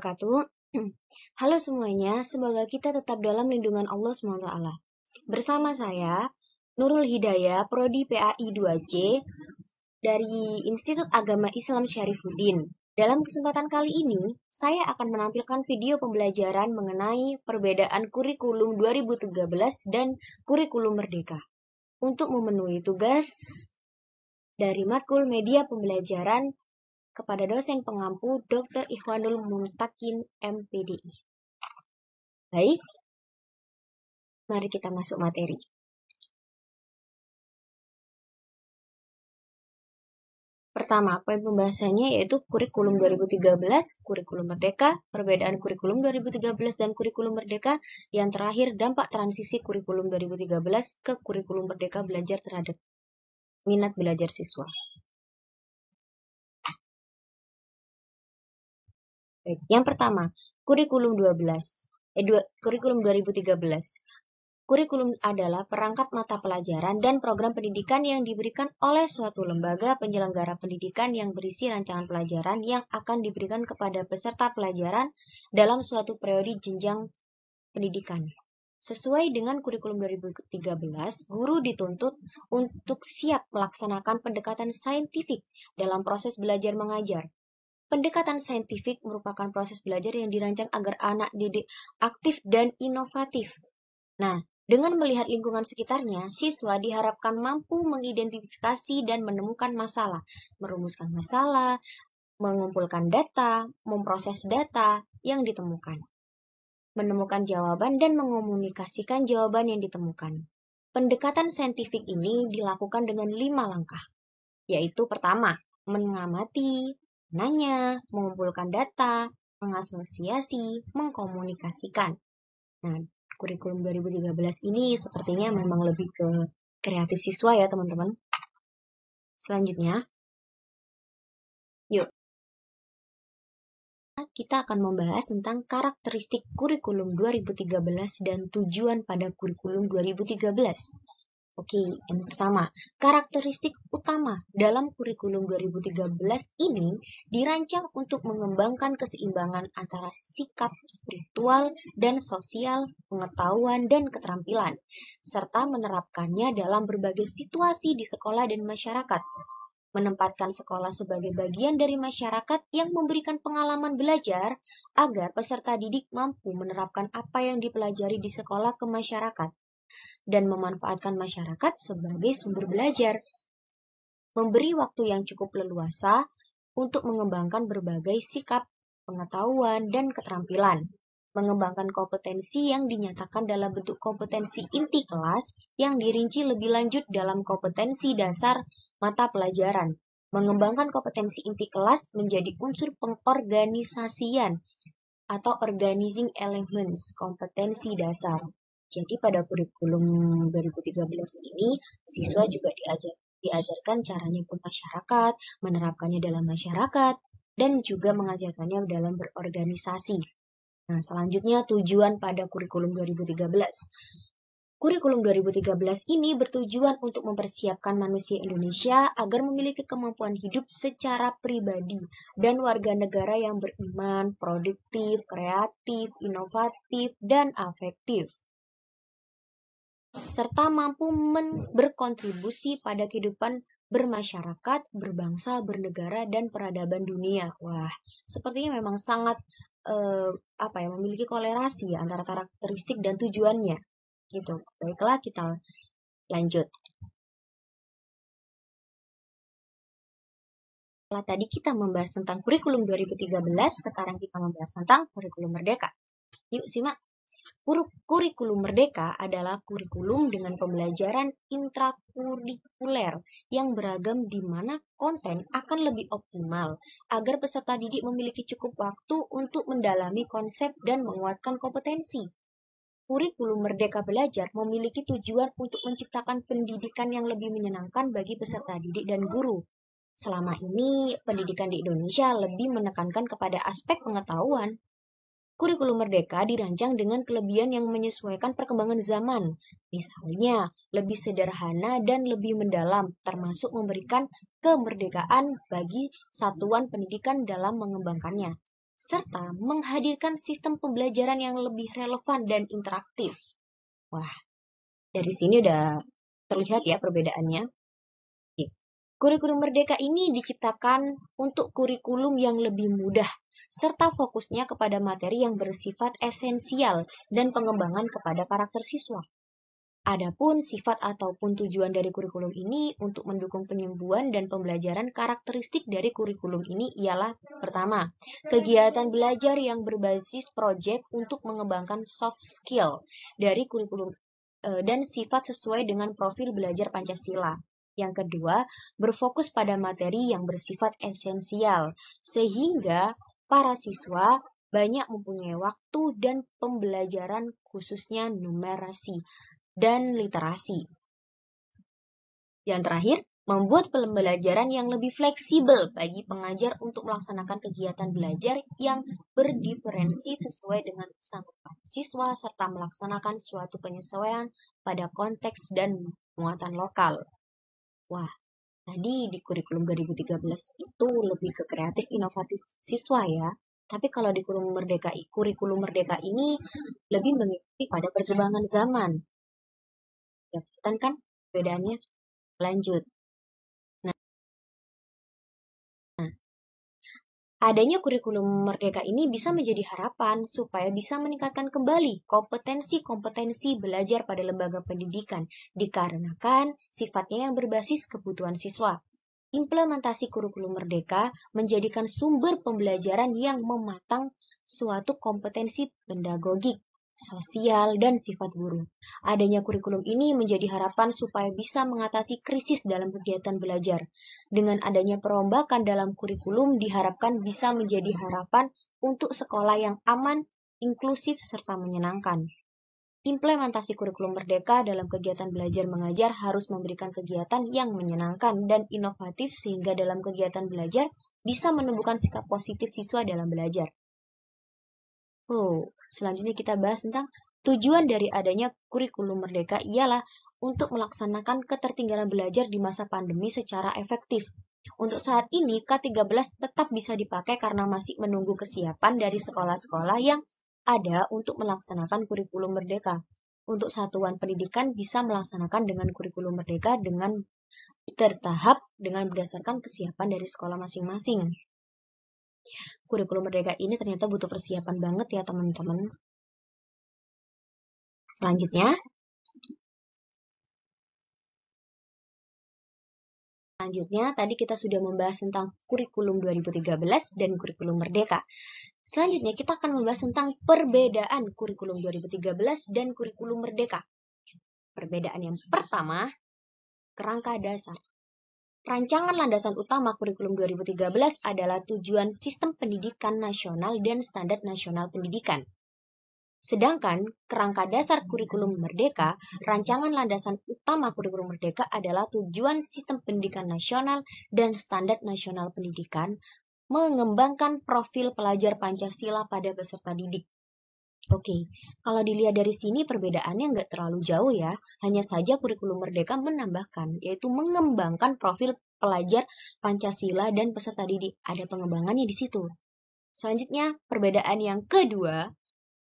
wabarakatuh. Halo semuanya, semoga kita tetap dalam lindungan Allah SWT. Bersama saya, Nurul Hidayah, Prodi PAI 2C dari Institut Agama Islam Syarifuddin. Dalam kesempatan kali ini, saya akan menampilkan video pembelajaran mengenai perbedaan kurikulum 2013 dan kurikulum Merdeka. Untuk memenuhi tugas dari matkul media pembelajaran kepada dosen pengampu Dr. Ikhwanul Muntakin MPDI. Baik, mari kita masuk materi. Pertama, poin pembahasannya yaitu kurikulum 2013, kurikulum Merdeka, perbedaan kurikulum 2013 dan kurikulum Merdeka, yang terakhir dampak transisi kurikulum 2013 ke kurikulum Merdeka belajar terhadap minat belajar siswa. Baik, yang pertama, kurikulum 2013. Kurikulum adalah perangkat mata pelajaran dan program pendidikan yang diberikan oleh suatu lembaga penyelenggara pendidikan yang berisi rancangan pelajaran yang akan diberikan kepada peserta pelajaran dalam suatu periode jenjang pendidikan. Sesuai dengan kurikulum 2013, guru dituntut untuk siap melaksanakan pendekatan saintifik dalam proses belajar mengajar. Pendekatan saintifik merupakan proses belajar yang dirancang agar anak didik aktif dan inovatif. Nah, dengan melihat lingkungan sekitarnya, siswa diharapkan mampu mengidentifikasi dan menemukan masalah, merumuskan masalah, mengumpulkan data, memproses data yang ditemukan, menemukan jawaban dan mengomunikasikan jawaban yang ditemukan. Pendekatan saintifik ini dilakukan dengan 5 langkah, yaitu pertama, mengamati, menanya, mengumpulkan data, mengasosiasi, mengkomunikasikan. Nah, kurikulum 2013 ini sepertinya memang lebih ke kreatif siswa ya teman-teman. Selanjutnya, yuk kita akan membahas tentang karakteristik kurikulum 2013 dan tujuan pada kurikulum 2013. Oke, yang pertama, karakteristik utama dalam kurikulum 2013 ini dirancang untuk mengembangkan keseimbangan antara sikap spiritual dan sosial, pengetahuan dan keterampilan, serta menerapkannya dalam berbagai situasi di sekolah dan masyarakat. Menempatkan sekolah sebagai bagian dari masyarakat yang memberikan pengalaman belajar agar peserta didik mampu menerapkan apa yang dipelajari di sekolah ke masyarakat dan memanfaatkan masyarakat sebagai sumber belajar. Memberi waktu yang cukup leluasa untuk mengembangkan berbagai sikap, pengetahuan, dan keterampilan. Mengembangkan kompetensi yang dinyatakan dalam bentuk kompetensi inti kelas yang dirinci lebih lanjut dalam kompetensi dasar mata pelajaran. Mengembangkan kompetensi inti kelas menjadi unsur pengorganisasian atau organizing elements kompetensi dasar. Jadi pada kurikulum 2013 ini, siswa juga diajarkan caranya bermasyarakat, menerapkannya dalam masyarakat, dan juga mengajarkannya dalam berorganisasi. Nah, selanjutnya tujuan pada kurikulum 2013. Kurikulum 2013 ini bertujuan untuk mempersiapkan manusia Indonesia agar memiliki kemampuan hidup secara pribadi dan warga negara yang beriman, produktif, kreatif, inovatif, dan afektif, serta mampu berkontribusi pada kehidupan bermasyarakat, berbangsa, bernegara, dan peradaban dunia. Wah, sepertinya memang sangat memiliki kolerasi ya, antara karakteristik dan tujuannya. Gitu. Baiklah, kita lanjut. Setelah tadi kita membahas tentang kurikulum 2013, sekarang kita membahas tentang kurikulum Merdeka. Yuk, simak. Kurikulum Merdeka adalah kurikulum dengan pembelajaran intrakurikuler yang beragam di mana konten akan lebih optimal agar peserta didik memiliki cukup waktu untuk mendalami konsep dan menguatkan kompetensi. Kurikulum Merdeka Belajar memiliki tujuan untuk menciptakan pendidikan yang lebih menyenangkan bagi peserta didik dan guru. Selama ini, pendidikan di Indonesia lebih menekankan kepada aspek pengetahuan. Kurikulum Merdeka dirancang dengan kelebihan yang menyesuaikan perkembangan zaman, misalnya lebih sederhana dan lebih mendalam, termasuk memberikan kemerdekaan bagi satuan pendidikan dalam mengembangkannya. serta menghadirkan sistem pembelajaran yang lebih relevan dan interaktif. Wah, dari sini udah terlihat ya perbedaannya. Kurikulum Merdeka ini diciptakan untuk kurikulum yang lebih mudah, serta fokusnya kepada materi yang bersifat esensial dan pengembangan kepada karakter siswa. Adapun sifat ataupun tujuan dari kurikulum ini untuk mendukung penyembuhan dan pembelajaran karakteristik dari kurikulum ini ialah pertama, kegiatan belajar yang berbasis proyek untuk mengembangkan soft skill dari kurikulum dan sifat sesuai dengan profil belajar Pancasila. Yang kedua, berfokus pada materi yang bersifat esensial, sehingga para siswa banyak mempunyai waktu dan pembelajaran khususnya numerasi dan literasi. Yang terakhir, membuat pembelajaran yang lebih fleksibel bagi pengajar untuk melaksanakan kegiatan belajar yang berdiferensi sesuai dengan kesanggupan siswa serta melaksanakan suatu penyesuaian pada konteks dan muatan lokal. Wah, tadi di kurikulum 2013 itu lebih ke kreatif inovatif siswa ya. Tapi kalau di kurikulum Merdeka ini lebih mengikuti pada perkembangan zaman. Ya, kan bedanya? Lanjut. Nah, adanya kurikulum Merdeka ini bisa menjadi harapan supaya bisa meningkatkan kembali kompetensi-kompetensi belajar pada lembaga pendidikan dikarenakan sifatnya yang berbasis kebutuhan siswa. Implementasi kurikulum Merdeka menjadikan sumber pembelajaran yang mematang suatu kompetensi pedagogik, sosial, dan sifat guru. Adanya kurikulum ini menjadi harapan supaya bisa mengatasi krisis dalam kegiatan belajar. Dengan adanya perombakan dalam kurikulum diharapkan bisa menjadi harapan untuk sekolah yang aman, inklusif, serta menyenangkan. Implementasi kurikulum Merdeka dalam kegiatan belajar mengajar harus memberikan kegiatan yang menyenangkan dan inovatif sehingga dalam kegiatan belajar bisa menumbuhkan sikap positif siswa dalam belajar. Selanjutnya kita bahas tentang tujuan dari adanya kurikulum Merdeka ialah untuk melaksanakan ketertinggalan belajar di masa pandemi secara efektif. Untuk saat ini, K13 tetap bisa dipakai karena masih menunggu kesiapan dari sekolah-sekolah yang ada untuk melaksanakan kurikulum Merdeka. Untuk satuan pendidikan bisa melaksanakan dengan kurikulum Merdeka dengan bertahap dengan berdasarkan kesiapan dari sekolah masing-masing. Kurikulum Merdeka ini ternyata butuh persiapan banget ya teman-teman. Selanjutnya tadi kita sudah membahas tentang kurikulum 2013 dan kurikulum Merdeka. Selanjutnya kita akan membahas tentang perbedaan kurikulum 2013 dan kurikulum Merdeka. Perbedaan yang pertama, kerangka dasar. Rancangan landasan utama kurikulum 2013 adalah tujuan sistem pendidikan nasional dan standar nasional pendidikan. Sedangkan kerangka dasar kurikulum Merdeka, rancangan landasan utama kurikulum Merdeka adalah tujuan sistem pendidikan nasional dan standar nasional pendidikan, mengembangkan profil pelajar Pancasila pada peserta didik. Oke, kalau dilihat dari sini perbedaannya nggak terlalu jauh ya, hanya saja kurikulum Merdeka menambahkan, yaitu mengembangkan profil pelajar Pancasila dan peserta didik. Ada pengembangannya di situ. Selanjutnya, perbedaan yang kedua,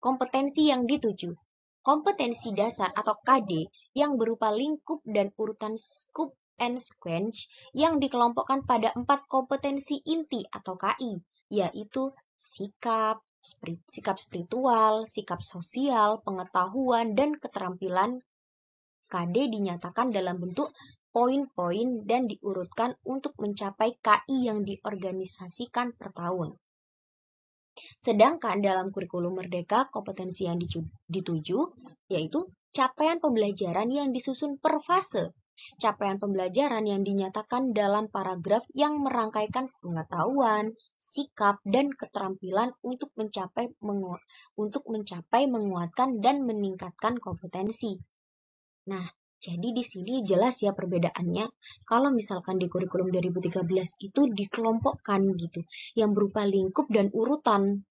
kompetensi yang dituju. Kompetensi dasar atau KD yang berupa lingkup dan urutan scope and sequence yang dikelompokkan pada 4 kompetensi inti atau KI, yaitu sikap spiritual, sikap sosial, pengetahuan, dan keterampilan. KD dinyatakan dalam bentuk poin-poin dan diurutkan untuk mencapai KI yang diorganisasikan per tahun. Sedangkan dalam kurikulum Merdeka, kompetensi yang dituju yaitu capaian pembelajaran yang disusun per fase. Capaian pembelajaran yang dinyatakan dalam paragraf yang merangkaikan pengetahuan, sikap, dan keterampilan untuk mencapai menguatkan dan meningkatkan kompetensi. Nah, jadi di sini jelas ya perbedaannya. Kalau misalkan di kurikulum 2013 itu dikelompokkan gitu, yang berupa lingkup dan urutan.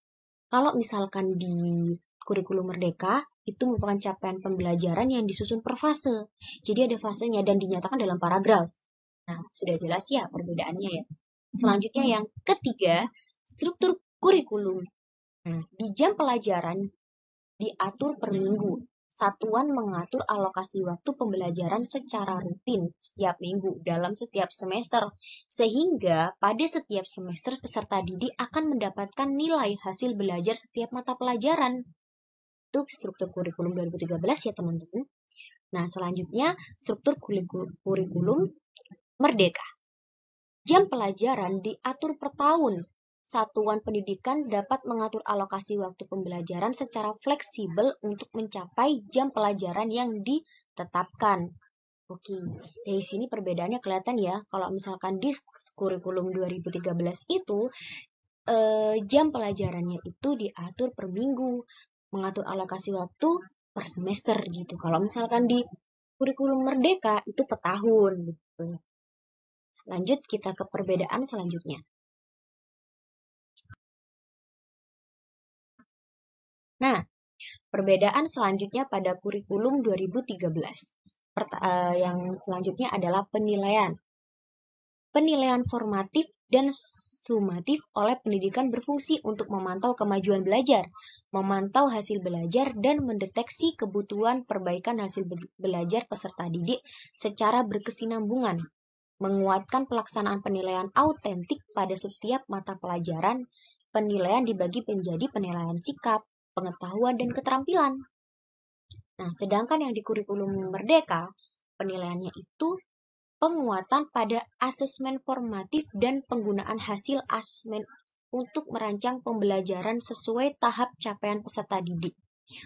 Kalau misalkan di kurikulum Merdeka, itu merupakan capaian pembelajaran yang disusun per fase. Jadi ada fasenya dan dinyatakan dalam paragraf. Nah, sudah jelas ya perbedaannya ya. Selanjutnya yang ketiga, struktur kurikulum. Nah, di jam pelajaran diatur per minggu. Satuan mengatur alokasi waktu pembelajaran secara rutin setiap minggu dalam setiap semester. Sehingga pada setiap semester peserta didik akan mendapatkan nilai hasil belajar setiap mata pelajaran. Itu struktur kurikulum 2013 ya teman-teman. Nah, selanjutnya struktur kurikulum merdeka. Jam pelajaran diatur per tahun. Satuan pendidikan dapat mengatur alokasi waktu pembelajaran secara fleksibel untuk mencapai jam pelajaran yang ditetapkan. Oke, dari sini perbedaannya kelihatan ya. Kalau misalkan di kurikulum 2013 itu jam pelajarannya itu diatur per minggu, mengatur alokasi waktu per semester gitu. Kalau misalkan di kurikulum merdeka itu per tahun gitu. Lanjut kita ke perbedaan selanjutnya. Nah, perbedaan selanjutnya pada kurikulum 2013. Yang selanjutnya adalah penilaian. Penilaian formatif dan sumatif oleh pendidikan berfungsi untuk memantau kemajuan belajar, memantau hasil belajar, dan mendeteksi kebutuhan perbaikan hasil belajar peserta didik secara berkesinambungan, menguatkan pelaksanaan penilaian autentik pada setiap mata pelajaran. Penilaian dibagi menjadi penilaian sikap, pengetahuan, dan keterampilan. Nah, sedangkan yang di kurikulum merdeka, penilaiannya itu penguatan pada asesmen formatif dan penggunaan hasil asesmen untuk merancang pembelajaran sesuai tahap capaian peserta didik.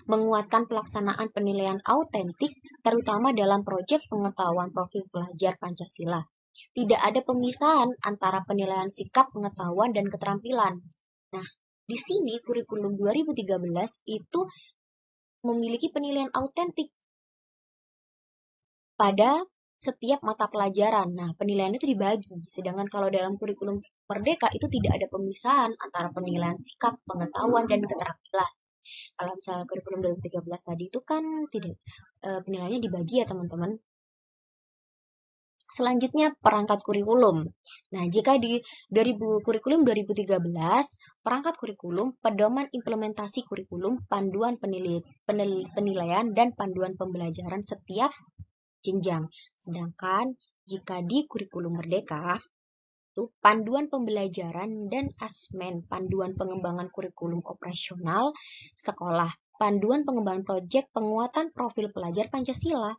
Menguatkan pelaksanaan penilaian autentik, terutama dalam proyek pengetahuan profil pelajar Pancasila. Tidak ada pemisahan antara penilaian sikap, pengetahuan, dan keterampilan. Nah, di sini kurikulum 2013 itu memiliki penilaian autentik pada setiap mata pelajaran. Nah, penilaian itu dibagi. Sedangkan kalau dalam kurikulum merdeka itu tidak ada pemisahan antara penilaian sikap, pengetahuan, dan keterampilan. Kalau misalnya kurikulum 2013 tadi itu kan tidak penilaiannya dibagi ya teman-teman. Selanjutnya perangkat kurikulum. Nah, jika di kurikulum 2013, perangkat kurikulum, pedoman implementasi kurikulum, panduan penilaian, dan panduan pembelajaran setiap jenjang. Sedangkan jika di kurikulum merdeka, itu panduan pembelajaran dan asesmen, panduan pengembangan kurikulum operasional sekolah, panduan pengembangan proyek penguatan profil pelajar Pancasila,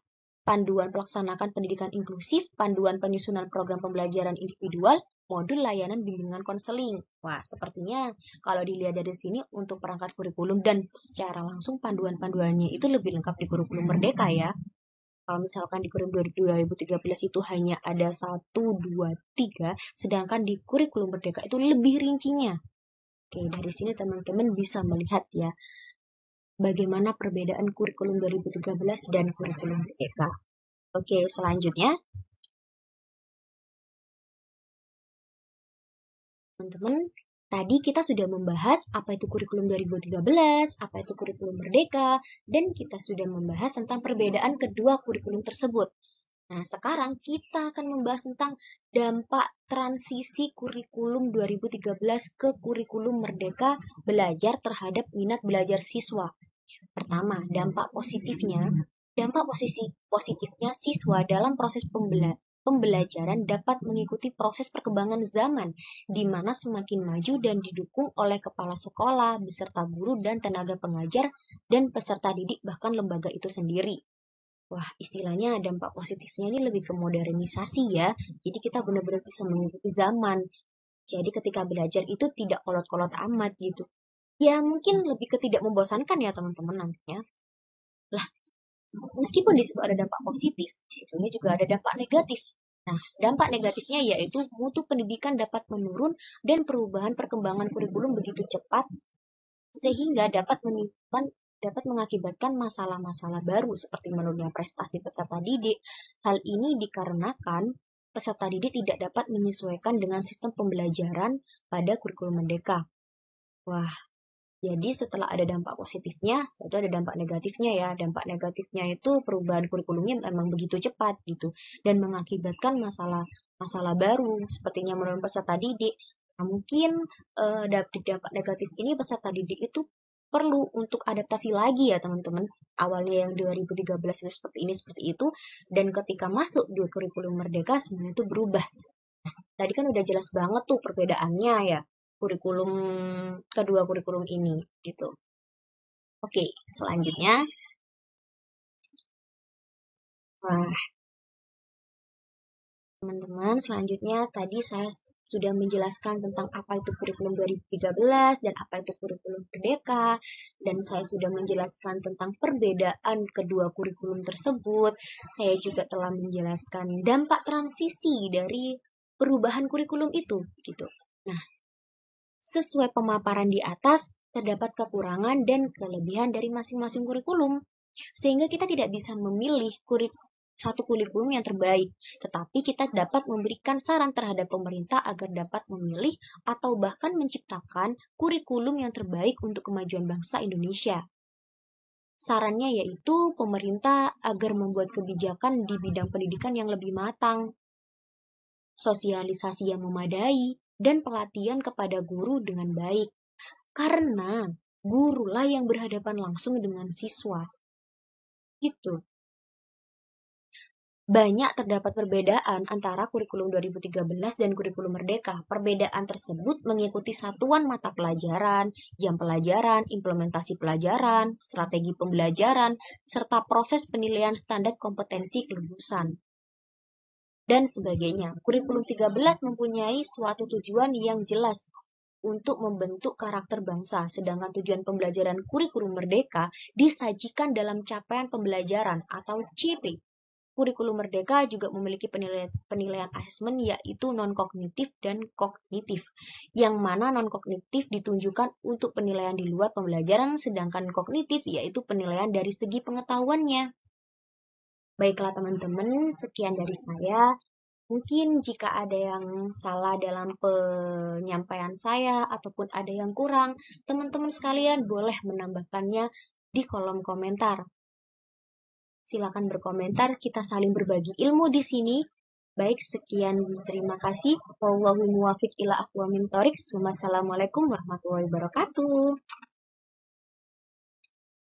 panduan pelaksanakan pendidikan inklusif, panduan penyusunan program pembelajaran individual, modul layanan bimbingan konseling. Wah, sepertinya kalau dilihat dari sini untuk perangkat kurikulum dan secara langsung panduan-panduannya itu lebih lengkap di kurikulum merdeka ya. Kalau misalkan di kurikulum 2013 itu hanya ada 1, 2, 3, sedangkan di kurikulum merdeka itu lebih rincinya. Oke, dari sini teman-teman bisa melihat ya, bagaimana perbedaan kurikulum 2013 dan kurikulum merdeka. Oke, selanjutnya. Teman-teman, tadi kita sudah membahas apa itu kurikulum 2013, apa itu kurikulum merdeka, dan kita sudah membahas tentang perbedaan kedua kurikulum tersebut. Nah, sekarang kita akan membahas tentang dampak transisi kurikulum 2013 ke kurikulum merdeka belajar terhadap minat belajar siswa. Pertama, dampak positifnya. Dampak positifnya siswa dalam proses pembelajaran dapat mengikuti proses perkembangan zaman, di mana semakin maju dan didukung oleh kepala sekolah, beserta guru dan tenaga pengajar, dan peserta didik bahkan lembaga itu sendiri. Wah, istilahnya dampak positifnya ini lebih ke modernisasi ya. Jadi kita benar-benar bisa mengikuti zaman. Jadi ketika belajar itu tidak kolot-kolot amat gitu. Ya mungkin lebih ke tidak membosankan ya teman-teman nantinya. Lah, meskipun di situ ada dampak positif, di situnya juga ada dampak negatif. Nah, dampak negatifnya yaitu mutu pendidikan dapat menurun dan perubahan perkembangan kurikulum begitu cepat sehingga dapat mengakibatkan masalah-masalah baru seperti menurunnya prestasi peserta didik. Hal ini dikarenakan peserta didik tidak dapat menyesuaikan dengan sistem pembelajaran pada kurikulum merdeka. Wah, jadi setelah ada dampak positifnya, itu ada dampak negatifnya ya. Dampak negatifnya itu perubahan kurikulumnya memang begitu cepat gitu dan mengakibatkan masalah baru sepertinya menurun peserta didik. Nah, mungkin dampak negatif ini peserta didik itu perlu untuk adaptasi lagi ya teman-teman. Awalnya yang 2013 itu seperti itu, dan ketika masuk di kurikulum Merdeka semuanya itu berubah. Tadi kan udah jelas banget tuh perbedaannya ya, kurikulum kedua kurikulum ini gitu. Oke, selanjutnya. Wah, teman-teman, selanjutnya tadi saya sudah menjelaskan tentang apa itu kurikulum 2013 dan apa itu kurikulum Merdeka, dan saya sudah menjelaskan tentang perbedaan kedua kurikulum tersebut. Saya juga telah menjelaskan dampak transisi dari perubahan kurikulum itu gitu. Nah, sesuai pemaparan di atas, terdapat kekurangan dan kelebihan dari masing-masing kurikulum, sehingga kita tidak bisa memilih satu kurikulum yang terbaik, tetapi kita dapat memberikan saran terhadap pemerintah agar dapat memilih atau bahkan menciptakan kurikulum yang terbaik untuk kemajuan bangsa Indonesia. Sarannya yaitu pemerintah agar membuat kebijakan di bidang pendidikan yang lebih matang, sosialisasi yang memadai, dan pelatihan kepada guru dengan baik. Karena gurulah yang berhadapan langsung dengan siswa. Gitu. Banyak terdapat perbedaan antara kurikulum 2013 dan kurikulum Merdeka. Perbedaan tersebut mengikuti satuan mata pelajaran, jam pelajaran, implementasi pelajaran, strategi pembelajaran, serta proses penilaian standar kompetensi kelulusan, dan sebagainya. Kurikulum 13 mempunyai suatu tujuan yang jelas untuk membentuk karakter bangsa, sedangkan tujuan pembelajaran kurikulum Merdeka disajikan dalam capaian pembelajaran atau CP. Kurikulum Merdeka juga memiliki penilaian asesmen yaitu non-kognitif dan kognitif, yang mana non-kognitif ditunjukkan untuk penilaian di luar pembelajaran, sedangkan kognitif yaitu penilaian dari segi pengetahuannya. Baiklah teman-teman, sekian dari saya. Mungkin jika ada yang salah dalam penyampaian saya ataupun ada yang kurang, teman-teman sekalian boleh menambahkannya di kolom komentar. Silakan berkomentar, kita saling berbagi ilmu di sini. Baik, sekian, terima kasih. Wallahu muwaffiq ila aqwamit thoriq. Wassalamualaikum warahmatullahi wabarakatuh.